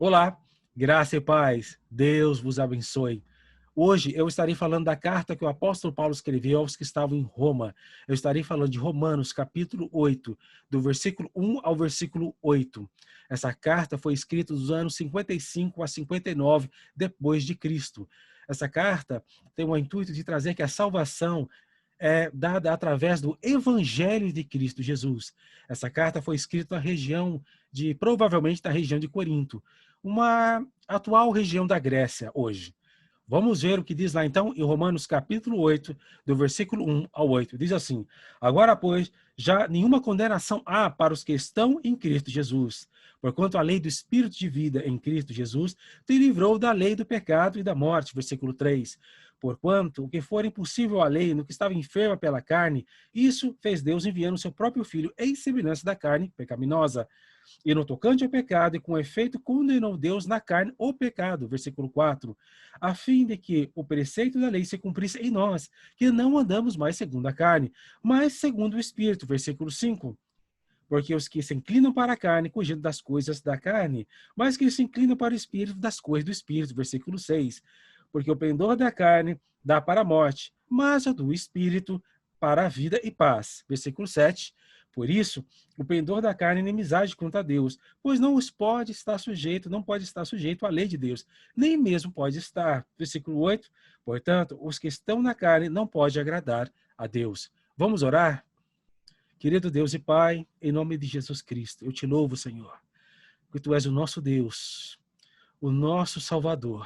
Olá, graça e paz, Deus vos abençoe. Hoje eu estarei falando da carta que o apóstolo Paulo escreveu aos que estavam em Roma. Eu estarei falando de Romanos, capítulo 8, do versículo 1 ao versículo 8. Essa carta foi escrita dos anos 55 a 59 depois de Cristo. Essa carta tem o intuito de trazer que a salvação é dada através do Evangelho de Cristo Jesus. Essa carta foi escrita na região provavelmente da região de Corinto, uma atual região da Grécia hoje. Vamos ver o que diz lá então em Romanos capítulo 8, do versículo 1 ao 8. Diz assim: Agora, pois, já nenhuma condenação há para os que estão em Cristo Jesus, porquanto a lei do Espírito de vida em Cristo Jesus te livrou da lei do pecado e da morte. Versículo 3. Porquanto o que for impossível à lei, no que estava enferma pela carne, isso fez Deus enviando o seu próprio Filho em semelhança da carne pecaminosa. E no tocante ao pecado, e com efeito, condenou Deus na carne o pecado, versículo 4, a fim de que o preceito da lei se cumprisse em nós, que não andamos mais segundo a carne, mas segundo o Espírito, versículo 5. Porque os que se inclinam para a carne, cogitam das coisas da carne, mas que se inclinam para o Espírito, das coisas do Espírito, versículo 6. Porque o pendor da carne dá para a morte, mas o do Espírito para a vida e paz, versículo 7. Por isso, o pendor da carne é inimizade contra Deus, pois não pode estar sujeito à lei de Deus, nem mesmo pode estar. Versículo 8. Portanto, os que estão na carne não podem agradar a Deus. Vamos orar? Querido Deus e Pai, em nome de Jesus Cristo, eu te louvo, Senhor, porque Tu és o nosso Deus, o nosso Salvador.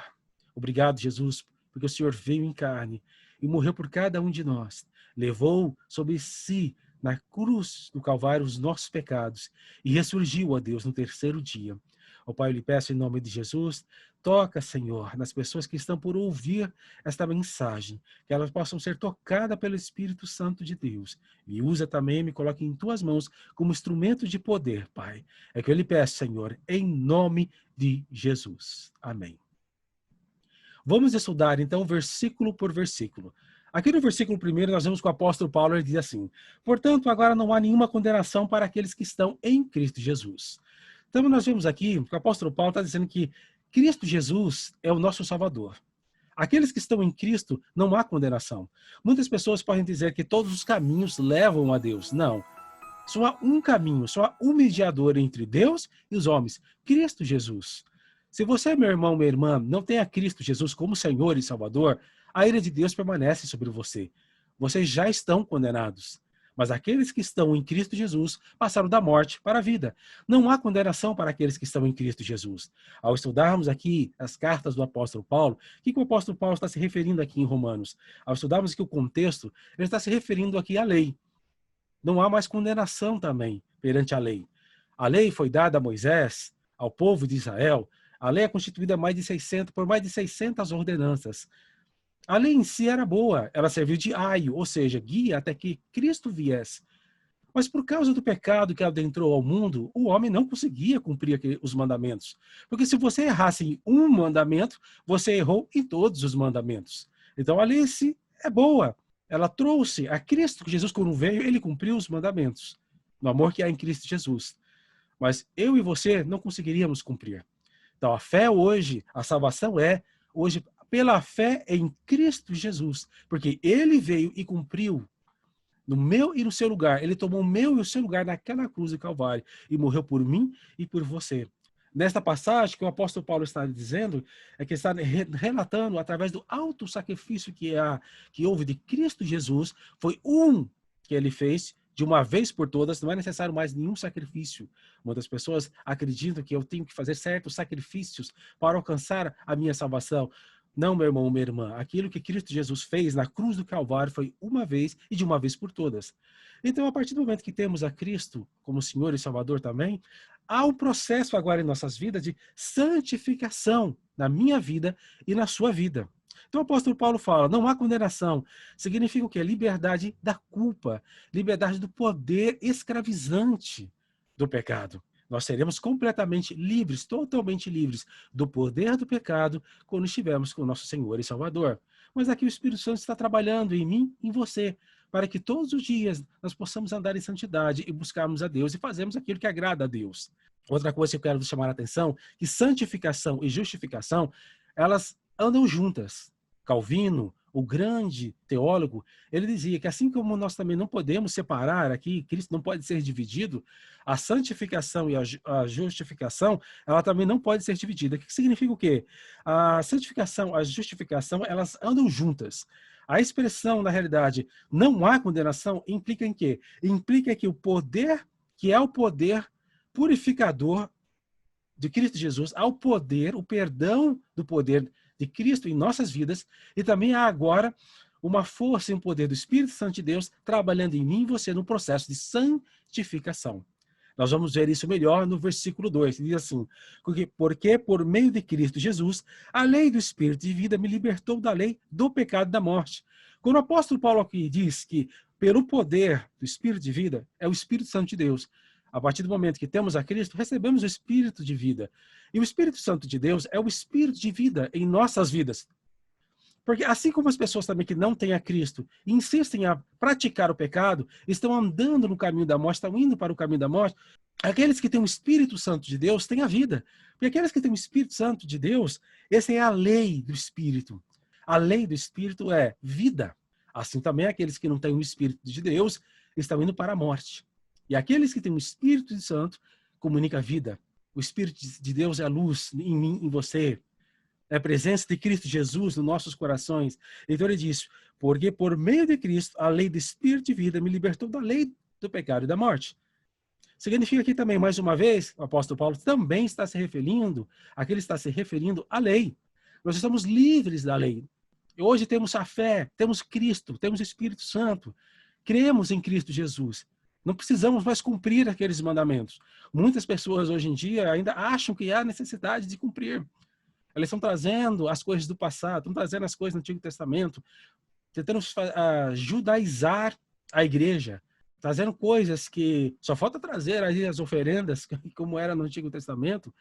Obrigado, Jesus, porque o Senhor veio em carne e morreu por cada um de nós, levou sobre si na cruz do Calvário os nossos pecados e ressurgiu, ó Deus, no terceiro dia. Ó Pai, eu lhe peço em nome de Jesus, toca, Senhor, nas pessoas que estão por ouvir esta mensagem, que elas possam ser tocadas pelo Espírito Santo de Deus. Me usa também, me coloque em tuas mãos como instrumento de poder, Pai. É que eu lhe peço, Senhor, em nome de Jesus. Amém. Vamos estudar, então, versículo por versículo. Aqui no versículo 1, nós vemos que o apóstolo Paulo ele diz assim: Portanto, agora não há nenhuma condenação para aqueles que estão em Cristo Jesus. Então, nós vemos aqui que o apóstolo Paulo está dizendo que Cristo Jesus é o nosso Salvador. Aqueles que estão em Cristo, não há condenação. Muitas pessoas podem dizer que todos os caminhos levam a Deus. Não. Só há um caminho, só há um mediador entre Deus e os homens, Cristo Jesus. Se você, meu irmão, minha irmã, não tem a Cristo Jesus como Senhor e Salvador, a ira de Deus permanece sobre você. Vocês já estão condenados. Mas aqueles que estão em Cristo Jesus passaram da morte para a vida. Não há condenação para aqueles que estão em Cristo Jesus. Ao estudarmos aqui as cartas do apóstolo Paulo, o que o apóstolo Paulo está se referindo aqui em Romanos? Ao estudarmos aqui o contexto, ele está se referindo aqui à lei. Não há mais condenação também perante a lei. A lei foi dada a Moisés, ao povo de Israel. A lei é constituída por mais de 600 ordenanças. A lei em si era boa, ela serviu de aio, ou seja, guia até que Cristo viesse. Mas por causa do pecado que adentrou ao mundo, o homem não conseguia cumprir os mandamentos. Porque se você errasse em um mandamento, você errou em todos os mandamentos. Então a lei em si é boa. Ela trouxe a Cristo, que Jesus quando veio, ele cumpriu os mandamentos. No amor que há em Cristo Jesus. Mas eu e você não conseguiríamos cumprir. Então a fé hoje, a salvação é hoje pela fé em Cristo Jesus. Porque ele veio e cumpriu no meu e no seu lugar. Ele tomou o meu e o seu lugar naquela cruz do Calvário e morreu por mim e por você. Nesta passagem que o apóstolo Paulo está dizendo, é que está relatando através do alto sacrifício que houve de Cristo Jesus, foi um que ele fez de uma vez por todas, não é necessário mais nenhum sacrifício. Muitas pessoas acreditam que eu tenho que fazer certos sacrifícios para alcançar a minha salvação. Não, meu irmão, minha irmã, aquilo que Cristo Jesus fez na cruz do Calvário foi uma vez e de uma vez por todas. Então, a partir do momento que temos a Cristo como Senhor e Salvador também, há um processo agora em nossas vidas de santificação na minha vida e na sua vida. Então o apóstolo Paulo fala, não há condenação. Significa o quê? Liberdade da culpa, liberdade do poder escravizante do pecado. Nós seremos completamente livres, totalmente livres do poder do pecado quando estivermos com o nosso Senhor e Salvador. Mas aqui o Espírito Santo está trabalhando em mim e em você, para que todos os dias nós possamos andar em santidade e buscarmos a Deus e fazermos aquilo que agrada a Deus. Outra coisa que eu quero chamar a atenção, que santificação e justificação, elas andam juntas. Calvino, o grande teólogo, ele dizia que assim como nós também não podemos separar aqui, Cristo não pode ser dividido, a santificação e a justificação, ela também não pode ser dividida. O que significa o quê? A santificação, a justificação, elas andam juntas. A expressão, na realidade, não há condenação, implica em quê? Implica que o poder, que é o poder purificador de Cristo Jesus, ao poder, o perdão do poder de Cristo em nossas vidas, e também há agora uma força e um poder do Espírito Santo de Deus trabalhando em mim e você no processo de santificação. Nós vamos ver isso melhor no versículo 2, que diz assim, porque por meio de Cristo Jesus, a lei do Espírito de vida me libertou da lei do pecado e da morte. Quando o apóstolo Paulo aqui diz que pelo poder do Espírito de vida, é o Espírito Santo de Deus, a partir do momento que temos a Cristo, recebemos o Espírito de vida. E o Espírito Santo de Deus é o Espírito de vida em nossas vidas. Porque assim como as pessoas também que não têm a Cristo insistem a praticar o pecado, estão andando no caminho da morte, estão indo para o caminho da morte, aqueles que têm o Espírito Santo de Deus têm a vida. Porque aqueles que têm o Espírito Santo de Deus, essa é a lei do Espírito. A lei do Espírito é vida. Assim também aqueles que não têm o Espírito de Deus estão indo para a morte. E aqueles que têm o Espírito Santo comunica a vida. O Espírito de Deus é a luz em mim, em você. É a presença de Cristo Jesus nos nossos corações. Então ele diz, porque por meio de Cristo, a lei do Espírito de vida me libertou da lei do pecado e da morte. Significa aqui também, mais uma vez, o apóstolo Paulo também está se referindo, aqui ele está se referindo à lei. Nós estamos livres da lei. Hoje temos a fé, temos Cristo, temos o Espírito Santo. Cremos em Cristo Jesus. Não precisamos mais cumprir aqueles mandamentos. Muitas pessoas hoje em dia ainda acham que há necessidade de cumprir. Eles estão trazendo as coisas do passado, estão trazendo as coisas do Antigo Testamento, tentando judaizar a igreja, trazendo coisas que só falta trazer aí as oferendas, como era no Antigo Testamento.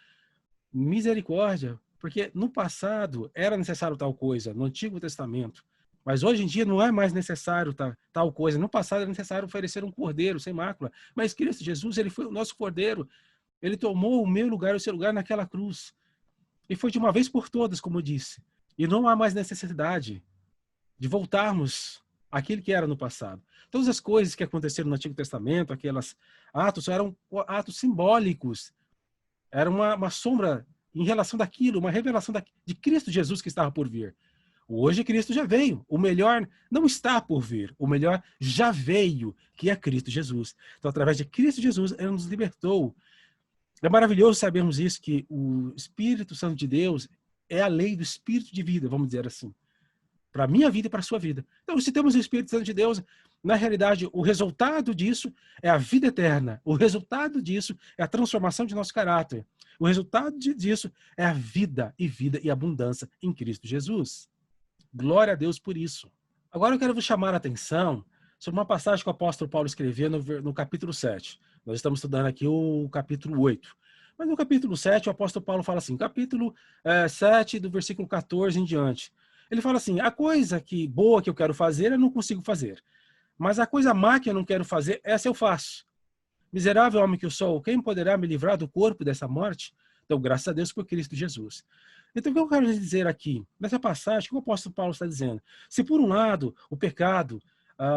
Misericórdia, porque no passado era necessário tal coisa, no Antigo Testamento. Mas hoje em dia não é mais necessário tal coisa. No passado era necessário oferecer um cordeiro sem mácula. Mas Cristo Jesus, ele foi o nosso cordeiro. Ele tomou o meu lugar, o seu lugar naquela cruz. E foi de uma vez por todas, como eu disse. E não há mais necessidade de voltarmos àquilo que era no passado. Todas as coisas que aconteceram no Antigo Testamento, aqueles atos, eram atos simbólicos. Era uma sombra em relação daquilo, uma revelação de Cristo Jesus que estava por vir. Hoje Cristo já veio. O melhor não está por vir. O melhor já veio, que é Cristo Jesus. Então, através de Cristo Jesus, ele nos libertou. É maravilhoso sabermos isso, que o Espírito Santo de Deus é a lei do Espírito de vida, vamos dizer assim. Para a minha vida e para a sua vida. Então, se temos o Espírito Santo de Deus, na realidade, o resultado disso é a vida eterna. O resultado disso é a transformação de nosso caráter. O resultado disso é a vida e abundância em Cristo Jesus. Glória a Deus por isso. Agora eu quero vos chamar a atenção sobre uma passagem que o apóstolo Paulo escreveu no capítulo 7. Nós estamos estudando aqui o capítulo 8. Mas no capítulo 7, o apóstolo Paulo fala assim, capítulo 7, do versículo 14 em diante. Ele fala assim, a coisa boa que eu quero fazer, eu não consigo fazer. Mas a coisa má que eu não quero fazer, essa eu faço. Miserável homem que eu sou, quem poderá me livrar do corpo dessa morte? Então, graças a Deus por Cristo Jesus. Então, o que eu quero dizer aqui, nessa passagem, o que o apóstolo Paulo está dizendo? Se por um lado, o pecado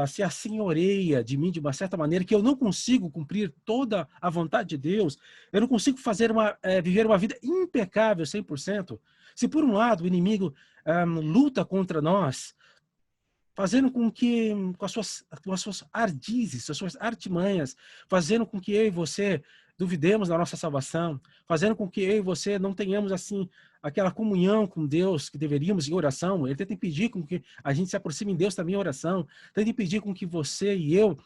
se assenhoreia de mim de uma certa maneira, que eu não consigo cumprir toda a vontade de Deus, eu não consigo viver uma vida impecável 100%, se por um lado o inimigo luta contra nós, fazendo com que, com as suas ardizes, as suas artimanhas, fazendo com que eu e você duvidemos da nossa salvação, fazendo com que eu e você não tenhamos, assim, aquela comunhão com Deus que deveríamos em oração. Ele tenta impedir com que a gente se aproxime em Deus também em oração, tenta impedir com que você e eu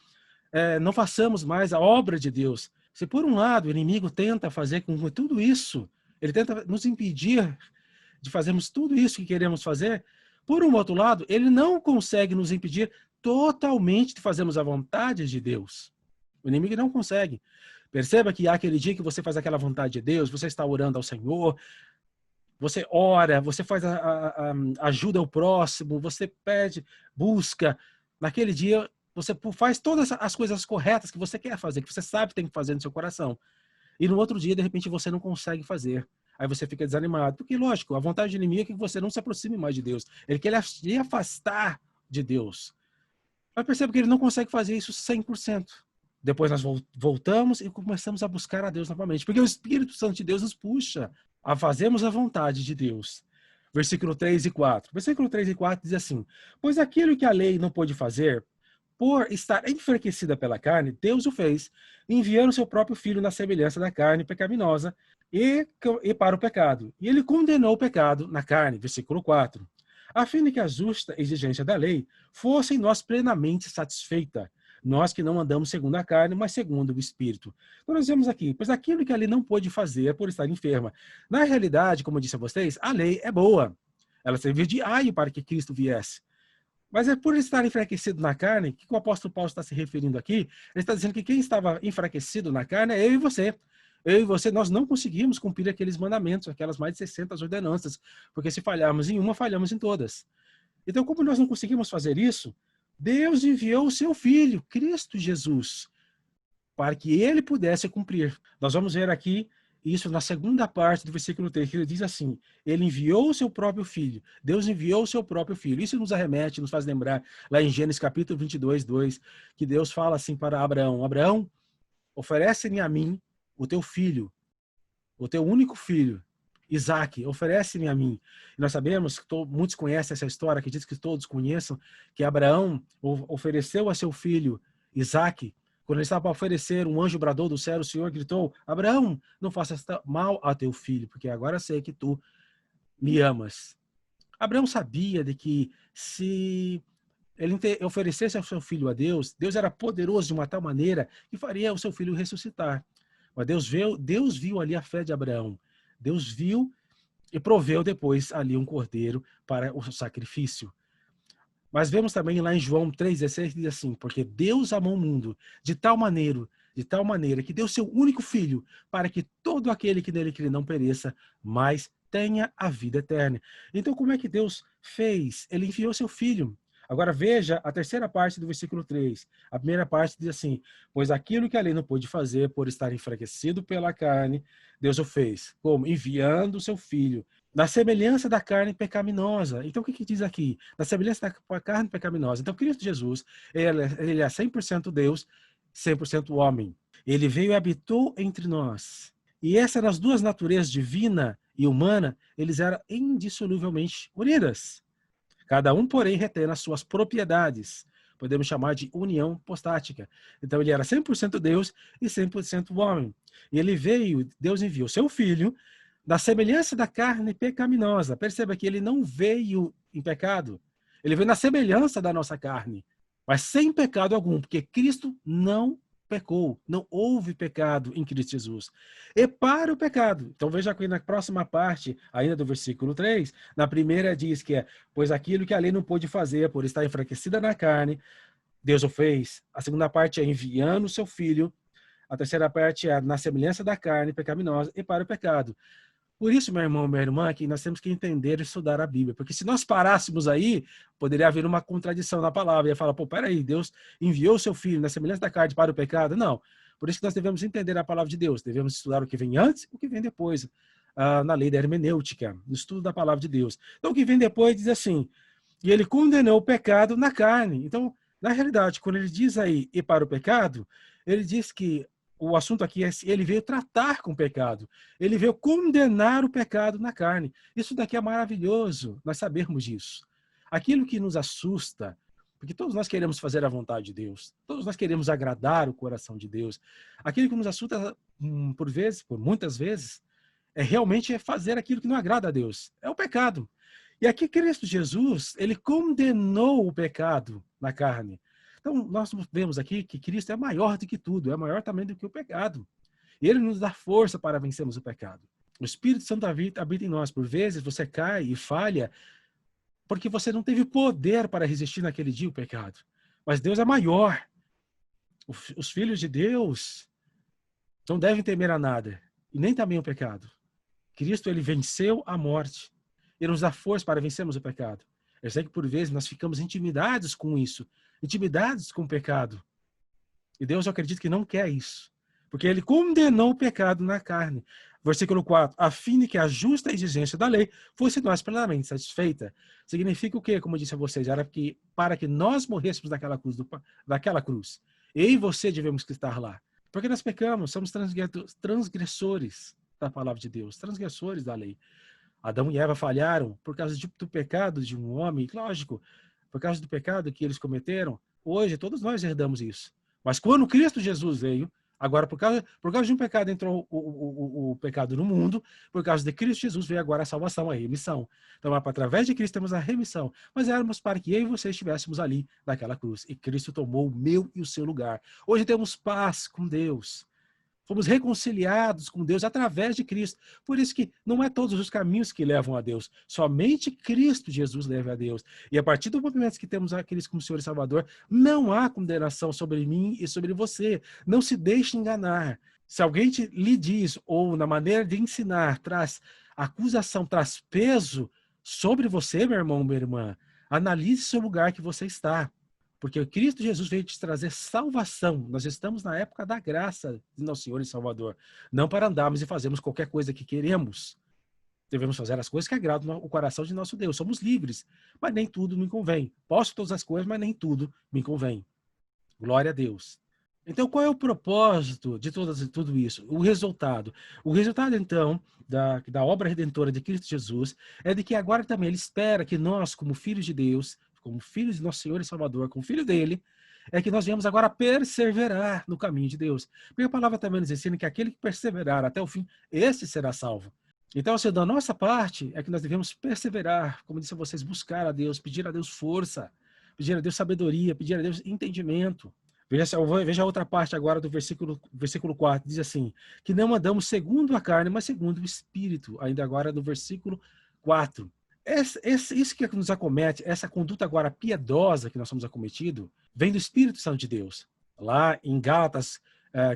não façamos mais a obra de Deus. Se por um lado o inimigo tenta fazer com que tudo isso, ele tenta nos impedir de fazermos tudo isso que queremos fazer, por um outro lado, ele não consegue nos impedir totalmente de fazermos a vontade de Deus. O inimigo não consegue. Perceba que há aquele dia que você faz aquela vontade de Deus, você está orando ao Senhor, você ora, você faz ajuda ao próximo, você pede, busca. Naquele dia, você faz todas as coisas corretas que você quer fazer, que você sabe que tem que fazer no seu coração. e no outro dia, de repente, você não consegue fazer. Aí você fica desanimado. Porque, lógico, a vontade do inimigo é que você não se aproxime mais de Deus. Ele quer lhe afastar de Deus. Mas perceba que ele não consegue fazer isso 100%. Depois nós voltamos e começamos a buscar a Deus novamente. Porque o Espírito Santo de Deus nos puxa a fazermos a vontade de Deus. Versículo 3 e 4. Versículo 3 e 4 diz assim: pois aquilo que a lei não pôde fazer, por estar enfraquecida pela carne, Deus o fez, enviando o seu próprio filho na semelhança da carne pecaminosa e para o pecado. E ele condenou o pecado na carne. Versículo 4. A fim de que a justa exigência da lei fosse em nós plenamente satisfeita, nós que não andamos segundo a carne, mas segundo o Espírito. Então nós vemos aqui, pois aquilo que a lei não pôde fazer por estar enferma. Na realidade, como eu disse a vocês, a lei é boa. Ela serviu de aio para que Cristo viesse. Mas é por estar enfraquecido na carne, que o apóstolo Paulo está se referindo aqui, ele está dizendo que quem estava enfraquecido na carne é eu e você. Eu e você, nós não conseguimos cumprir aqueles mandamentos, aquelas mais de 60 ordenanças, porque se falharmos em uma, falhamos em todas. Então, como nós não conseguimos fazer isso, Deus enviou o seu Filho, Cristo Jesus, para que ele pudesse cumprir. Nós vamos ver aqui isso na segunda parte do versículo 3, que ele diz assim: ele enviou o seu próprio Filho. Deus enviou o seu próprio Filho. Isso nos arremete, nos faz lembrar, lá em Gênesis capítulo 22, 2, que Deus fala assim para Abraão: Abraão, oferece-me a mim o teu filho, o teu único filho, Isaac, oferece-me a mim. E nós sabemos, que muitos conhecem essa história, acredito que todos conheçam, que Abraão ofereceu a seu filho, Isaac. Quando ele estava para oferecer, um anjo bradou do céu, o Senhor gritou: Abraão, não faças mal a teu filho, porque agora sei que tu me amas. Abraão sabia de que se ele oferecesse ao seu filho a Deus, Deus era poderoso de uma tal maneira que faria o seu filho ressuscitar. Mas Deus viu ali a fé de Abraão. Deus viu e proveu depois ali um cordeiro para o sacrifício. Mas vemos também lá em João 3,16, diz assim: porque Deus amou o mundo de tal maneira que deu seu único filho, para que todo aquele que nele crê não pereça, mas tenha a vida eterna. Então, como é que Deus fez? Ele enviou seu filho. Agora veja a terceira parte do versículo 3. A primeira parte diz assim: pois aquilo que a lei não pôde fazer por estar enfraquecido pela carne, Deus o fez. Como? Enviando o seu filho, na semelhança da carne pecaminosa. Então, o que diz aqui? Na semelhança da carne pecaminosa. Então, Cristo Jesus, ele é 100% Deus, 100% homem. Ele veio e habitou entre nós. E essas nas duas naturezas, divina e humana, eles eram indissoluvelmente unidas. Cada um, porém, retém as suas propriedades. Podemos chamar de união postática. Então, ele era 100% Deus e 100% homem. E ele veio, Deus enviou seu filho, na semelhança da carne pecaminosa. Perceba que ele não veio em pecado. Ele veio na semelhança da nossa carne, mas sem pecado algum, porque Cristo não pecou. Não houve pecado em Cristo Jesus. E para o pecado. Então veja aqui na próxima parte, ainda do versículo 3, na primeira diz que é: pois aquilo que a lei não pôde fazer por estar enfraquecida na carne, Deus o fez. A segunda parte é enviando o seu filho. A terceira parte é na semelhança da carne pecaminosa e para o pecado. Por isso, meu irmão, minha irmã, que nós temos que entender e estudar a Bíblia. Porque se nós parássemos aí, poderia haver uma contradição na palavra. Ia falar: pô, peraí, Deus enviou o seu filho na semelhança da carne para o pecado? Não. Por isso que nós devemos entender a palavra de Deus. Devemos estudar o que vem antes e o que vem depois. Na lei da hermenêutica, no estudo da palavra de Deus. Então, o que vem depois diz assim: e ele condenou o pecado na carne. Então, na realidade, quando ele diz aí e para o pecado, ele diz que o assunto aqui é: ele veio tratar com o pecado. Ele veio condenar o pecado na carne. Isso daqui é maravilhoso, nós sabermos disso. Aquilo que nos assusta, porque todos nós queremos fazer a vontade de Deus. Todos nós queremos agradar o coração de Deus. Aquilo que nos assusta, por muitas vezes, é realmente fazer aquilo que não agrada a Deus. É o pecado. E aqui Cristo Jesus, ele condenou o pecado na carne. Então, nós vemos aqui que Cristo é maior do que tudo, é maior também do que o pecado. E ele nos dá força para vencermos o pecado. O Espírito Santo habita em nós. Por vezes você cai e falha porque você não teve poder para resistir naquele dia o pecado. Mas Deus é maior. Os filhos de Deus não devem temer a nada, e nem também o pecado. Cristo, ele venceu a morte. Ele nos dá força para vencermos o pecado. Eu sei que por vezes nós ficamos intimidados com isso, intimidados com o pecado. E Deus, eu acredito que não quer isso. Porque ele condenou o pecado na carne. Versículo 4, a fim de que a justa exigência da lei fosse nós plenamente satisfeita. Significa o quê? Como eu disse a vocês, era que para que nós morrêssemos daquela cruz. Eu e você devemos estar lá. Porque nós pecamos, somos transgressores da palavra de Deus, transgressores da lei. Adão e Eva falharam por causa do pecado de um homem, lógico, por causa do pecado que eles cometeram. Hoje, todos nós herdamos isso. Mas quando Cristo Jesus veio, agora por causa de um pecado entrou o pecado no mundo, por causa de Cristo Jesus veio agora a salvação, a remissão. Então, através de Cristo temos a remissão. Mas éramos para que eu e você estivéssemos ali naquela cruz. E Cristo tomou o meu e o seu lugar. Hoje temos paz com Deus. Fomos reconciliados com Deus através de Cristo. Por isso que não é todos os caminhos que levam a Deus. Somente Cristo Jesus leva a Deus. E a partir do momento que temos aqueles como Senhor e Salvador, não há condenação sobre mim e sobre você. Não se deixe enganar. Se alguém lhe diz, ou na maneira de ensinar, traz acusação, traz peso sobre você, meu irmão, minha irmã, analise seu lugar que você está. Porque Cristo Jesus veio te trazer salvação. Nós estamos na época da graça de nosso Senhor e Salvador. Não para andarmos e fazermos qualquer coisa que queremos. Devemos fazer as coisas que agradam o coração de nosso Deus. Somos livres, mas nem tudo me convém. Posso todas as coisas, mas nem tudo me convém. Glória a Deus. Então, qual é o propósito de tudo isso? O resultado. O resultado, então, da obra redentora de Cristo Jesus é de que agora também Ele espera que nós, como filhos de Deus, como filhos de nosso Senhor e Salvador, como filho dele, é que nós viemos agora perseverar no caminho de Deus. Porque a palavra também nos ensina que aquele que perseverar até o fim, esse será salvo. Então, assim, da nossa parte, é que nós devemos perseverar, como disse a vocês, buscar a Deus, pedir a Deus força, pedir a Deus sabedoria, pedir a Deus entendimento. Veja a outra parte agora do versículo 4, diz assim, que não andamos segundo a carne, mas segundo o Espírito, ainda agora no versículo 4. Isso que nos acomete, essa conduta agora piedosa que nós somos acometidos, vem do Espírito Santo de Deus. Lá em Gálatas,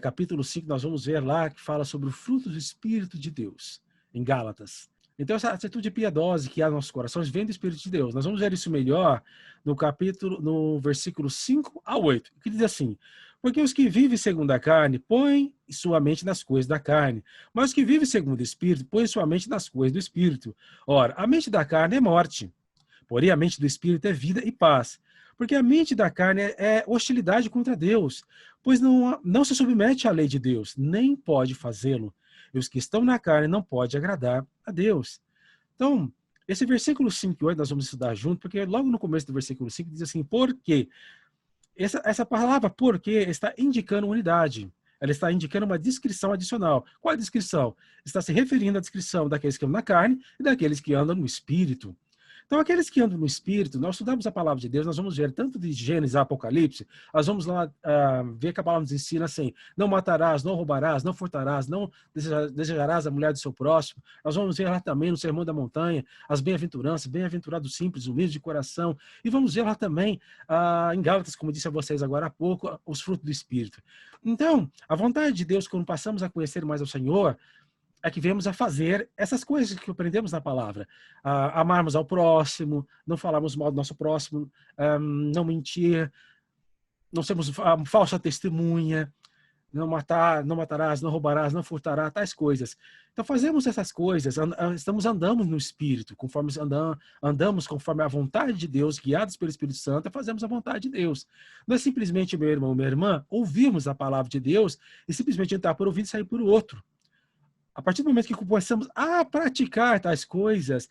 capítulo 5, nós vamos ver lá que fala sobre o fruto do Espírito de Deus, em Gálatas. Então, essa atitude piedosa que há nos nossos corações vem do Espírito de Deus. Nós vamos ver isso melhor no versículo 5 a 8, que diz assim, porque os que vivem segundo a carne põem sua mente nas coisas da carne, mas os que vivem segundo o Espírito põem sua mente nas coisas do Espírito. Ora, a mente da carne é morte, porém a mente do Espírito é vida e paz. Porque a mente da carne é hostilidade contra Deus, pois não se submete à lei de Deus, nem pode fazê-lo. E os que estão na carne não podem agradar a Deus. Então, esse versículo 5 e 8 nós vamos estudar junto, porque logo no começo do versículo 5 diz assim, porque essa palavra porque está indicando unidade. Ela está indicando uma descrição adicional. Qual é a descrição? Está se referindo à descrição daqueles que andam na carne e daqueles que andam no Espírito. Então, aqueles que andam no Espírito, nós estudamos a palavra de Deus, nós vamos ver tanto de Gênesis a Apocalipse, nós vamos lá ver que a palavra nos ensina assim, não matarás, não roubarás, não furtarás, não desejarás a mulher do seu próximo. Nós vamos ver lá também no Sermão da Montanha, as bem-aventuranças, bem-aventurados simples, humildes de coração. E vamos ver lá também, em Gálatas, como disse a vocês agora há pouco, os frutos do Espírito. Então, a vontade de Deus, quando passamos a conhecer mais o Senhor, é que viemos a fazer essas coisas que aprendemos na palavra. Amarmos ao próximo, não falarmos mal do nosso próximo, não mentir, não sermos falsa testemunha, não matarás, não roubarás, não furtarás, tais coisas. Então fazemos essas coisas, andamos no Espírito, conforme andamos conforme a vontade de Deus, guiados pelo Espírito Santo, fazemos a vontade de Deus. Não é simplesmente, meu irmão, minha irmã, ouvirmos a palavra de Deus e simplesmente entrar por um ouvido e sair por outro. A partir do momento que começamos a praticar tais coisas,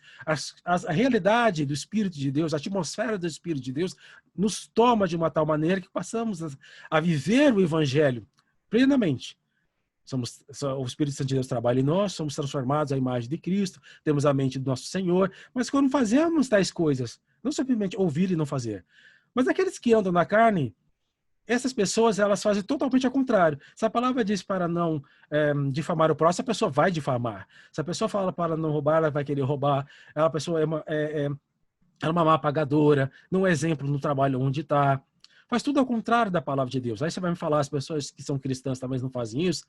a realidade do Espírito de Deus, a atmosfera do Espírito de Deus, nos toma de uma tal maneira que passamos a viver o Evangelho plenamente. O Espírito Santo de Deus trabalha em nós, somos transformados à imagem de Cristo, temos a mente do nosso Senhor, mas quando fazemos tais coisas, não simplesmente ouvir e não fazer, mas aqueles que andam na carne, essas pessoas, elas fazem totalmente ao contrário. Se a palavra diz para não difamar o próximo, a pessoa vai difamar. Se a pessoa fala para não roubar, ela vai querer roubar. A pessoa é uma má pagadora, não é exemplo no trabalho onde está. Faz tudo ao contrário da palavra de Deus. Aí você vai me falar, as pessoas que são cristãs talvez não fazem isso.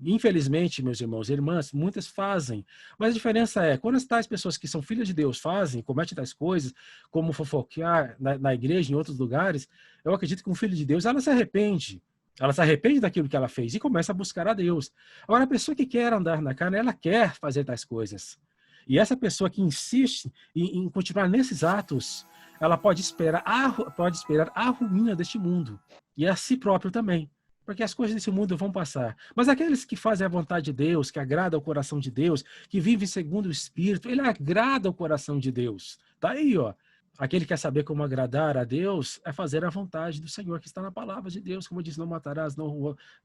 Infelizmente, meus irmãos e irmãs, muitas fazem. Mas a diferença é, quando as tais pessoas que são filhas de Deus fazem, cometem tais coisas, como fofoquear na igreja, em outros lugares, eu acredito que um filho de Deus, ela se arrepende. Ela se arrepende daquilo que ela fez e começa a buscar a Deus. Agora, a pessoa que quer andar na carne, ela quer fazer tais coisas. E essa pessoa que insiste em continuar nesses atos, ela pode esperar a ruína deste mundo. E a si próprio também. Porque as coisas desse mundo vão passar. Mas aqueles que fazem a vontade de Deus, que agradam o coração de Deus, que vivem segundo o Espírito, ele agrada o coração de Deus. Tá aí, ó. Aquele que quer saber como agradar a Deus é fazer a vontade do Senhor, que está na palavra de Deus, como diz, não matarás, não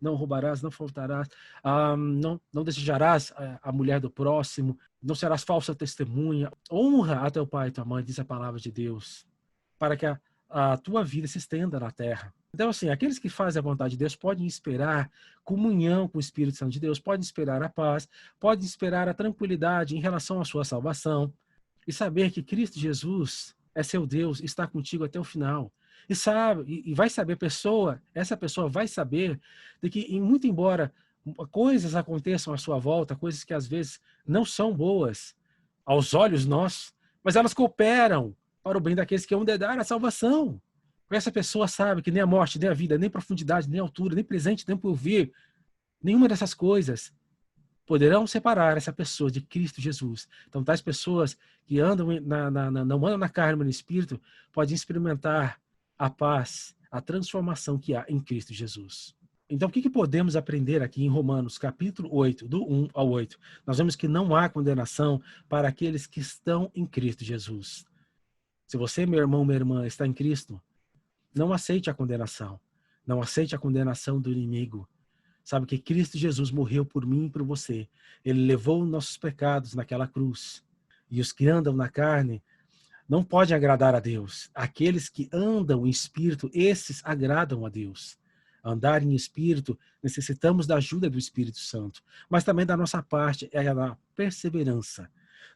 roubarás, não furtarás, não desejarás a mulher do próximo, não serás falsa testemunha, honra a teu pai e tua mãe, diz a palavra de Deus, para que a tua vida se estenda na terra. Então, assim, aqueles que fazem a vontade de Deus podem esperar comunhão com o Espírito Santo de Deus, podem esperar a paz, podem esperar a tranquilidade em relação à sua salvação, e saber que Cristo Jesus é seu Deus, está contigo até o final. E sabe, e vai saber, essa pessoa vai saber de que, muito embora coisas aconteçam à sua volta, coisas que às vezes não são boas aos olhos nossos, mas elas cooperam para o bem daqueles que hão de dar a salvação. Essa pessoa sabe que nem a morte, nem a vida, nem profundidade, nem altura, nem presente, nem porvir, nenhuma dessas coisas poderão separar essa pessoa de Cristo Jesus. Então, tais pessoas que andam não andam na carne, mas no Espírito, podem experimentar a paz, a transformação que há em Cristo Jesus. Então, o que podemos aprender aqui em Romanos, capítulo 8, do 1 ao 8? Nós vemos que não há condenação para aqueles que estão em Cristo Jesus. Se você, meu irmão, minha irmã, está em Cristo, não aceite a condenação. Não aceite a condenação do inimigo. Sabe que Cristo Jesus morreu por mim e por você. Ele levou nossos pecados naquela cruz. E os que andam na carne não podem agradar a Deus. Aqueles que andam em espírito, esses agradam a Deus. Andar em espírito, necessitamos da ajuda do Espírito Santo. Mas também da nossa parte é a perseverança.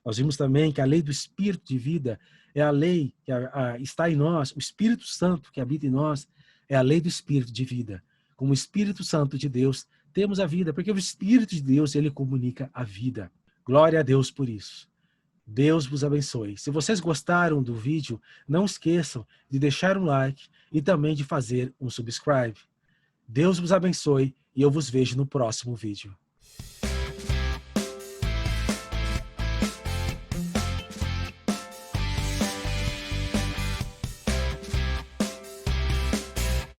Nós vimos também que a lei do Espírito de vida é a lei que está em nós. O Espírito Santo que habita em nós é a lei do Espírito de vida. Com o Espírito Santo de Deus, temos a vida, porque o Espírito de Deus, ele comunica a vida. Glória a Deus por isso. Deus vos abençoe. Se vocês gostaram do vídeo, não esqueçam de deixar um like e também de fazer um subscribe. Deus vos abençoe e eu vos vejo no próximo vídeo.